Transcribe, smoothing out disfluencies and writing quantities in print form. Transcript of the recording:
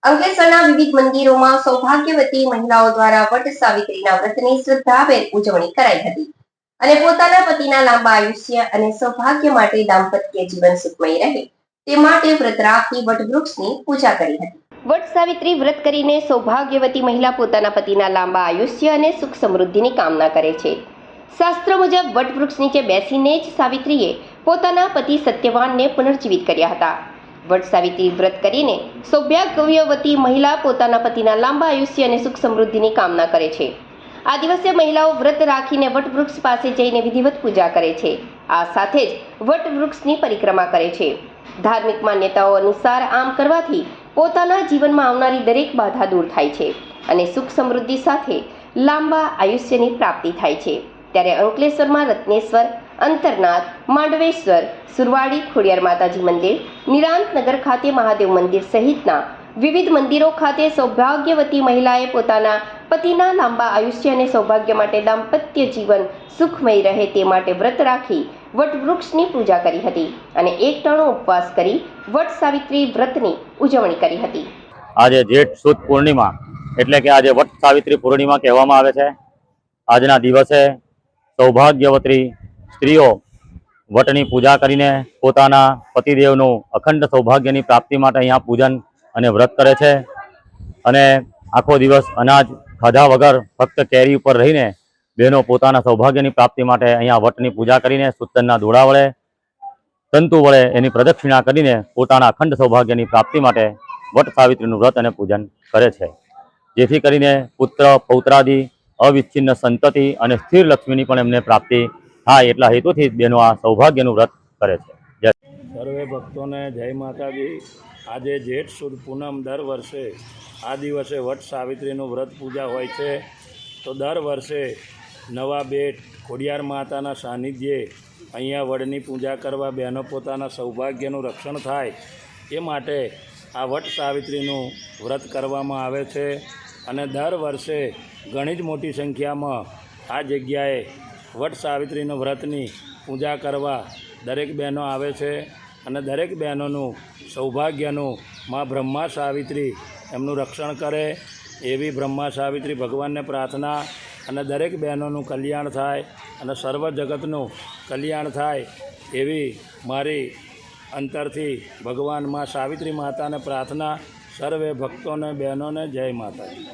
અંકલેશ્વરના વિવિધ મંદિરોમાં સૌભાગ્યવતી મહિલાઓ દ્વારા વટ સાવિત્રીના વ્રતની શ્રદ્ધાભેર ઉજવણી કરાઈ હતી અને પોતાના પતિના લાંબા આયુષ્ય અને સૌભાગ્ય માટે દાંપત્ય જીવન સુખમય રહે તે માટે વ્રત રાખી વટવૃક્ષની પૂજા કરી હતી. વટ સાવિત્રી વ્રત કરીને સૌભાગ્યવતી મહિલા પોતાના પતિના લાંબા આયુષ્ય અને સુખ સમૃદ્ધિની કામના કરે છે. શાસ્ત્ર મુજબ વટવૃક્ષ નીચે બેસીને જ સાવિત્રીએ પોતાના પતિ સત્યવાનને પુનર્જીવિત કર્યા હતા. વટ સાવિત્રી વ્રત કરીને સૌભાગ્યવતી મહિલા પોતાના પતિના લાંબા આયુષ્ય અને સુખ સમૃદ્ધિની કામના કરે છે. આ દિવસે મહિલાઓ વ્રત રાખીને વટવૃક્ષ પાસે જઈને વિધિવત પૂજા કરે છે. આ સાથે જ વટવૃક્ષની પરિક્રમા કરે છે. ધાર્મિક માન્યતાઓ અનુસાર આમ કરવાથી પોતાના જીવનમાં આવનારી દરેક બાધા દૂર થાય છે અને સુખ સમૃદ્ધિ સાથે લાંબા આયુષ્યની પ્રાપ્તિ થાય છે. ત્યારે અંકલેશ્વરમાં રત્નેશ્વર, અંતરનાથ, માંડવેશ્વર, સુરવાડી ખોડિયાર માતાજી મંદિર, નિરાંતનગર ખાતે મહાદેવ મંદિર સહિતના વિવિધ મંદિરો ખાતે સૌભાગ્યવતી મહિલાએ પોતાના પતિના લાંબા આયુષ્ય અને સૌભાગ્ય માટે દાંપત્ય જીવન સુખમય રહે તે માટે વ્રત રાખી વટવૃક્ષની પૂજા કરી હતી અને એક ટાણો ઉપવાસ કરી વટ સાવિત્રી વ્રતની ઉજવણી કરી હતી. આજે જેઠ સુદ પૂર્ણિમા એટલે કે આજે વટ સાવિત્રી પૂર્ણિમા કહેવામાં આવે છે. આજના દિવસે સૌભાગ્યવતી સ્ત્રીઓ વટની પૂજા કરીને પોતાના પતિદેવનું અખંડ સૌભાગ્યની પ્રાપ્તિ માટે અહીંયા પૂજન અને વ્રત કરે છે અને આખો દિવસ અનાજ ખાધા વગર ફક્ત કેરી ઉપર રહીને બહેનો પોતાના સૌભાગ્યની પ્રાપ્તિ માટે અહીંયા વટની પૂજા કરીને સૂતરના દોડા વડે તંતુ વડે એની પ્રદક્ષિણા કરીને પોતાના અખંડ સૌભાગ્યની પ્રાપ્તિ માટે વટ સાવિત્રીનું વ્રત અને પૂજન કરે છે, જેથી કરીને પુત્ર પૌત્રાદિ અવિચ્છિન્ન સંતતિ અને સ્થિર લક્ષ્મીની પણ એમને પ્રાપ્તિ થાય એટલા હેતુથી બહેનો આ સૌભાગ્યનું વ્રત કરે છે. જય સર્વે ભક્તોને જય માતાજી. આજે જેઠ સુદ પૂનમ દર વર્ષે આ દિવસે વટ સાવિત્રીનું વ્રત પૂજા હોય છે. તો દર વર્ષે નવા બેટ ખોડિયાર માતાના સાનિધ્યે અહીંયા વડની પૂજા કરવા બહેનો પોતાના સૌભાગ્યનું રક્ષણ થાય એ માટે આ વટ સાવિત્રીનું વ્રત કરવામાં આવે છે અને દર વર્ષે ઘણી જ મોટી સંખ્યામાં આ જગ્યાએ વટ સાવિત્રીનું વ્રતની પૂજા કરવા દરેક બહેનો આવે છે અને દરેક બહેનોનું સૌભાગ્યનું માં બ્રહ્મા સાવિત્રી એમનું રક્ષણ કરે એવી બ્રહ્મા સાવિત્રી ભગવાનને પ્રાર્થના અને દરેક બહેનોનું કલ્યાણ થાય અને સર્વ જગતનું કલ્યાણ થાય એવી મારી અંતરથી ભગવાન માં સાવિત્રી માતાને પ્રાર્થના. સર્વે ભક્તોને બહેનોને જય માતાજી.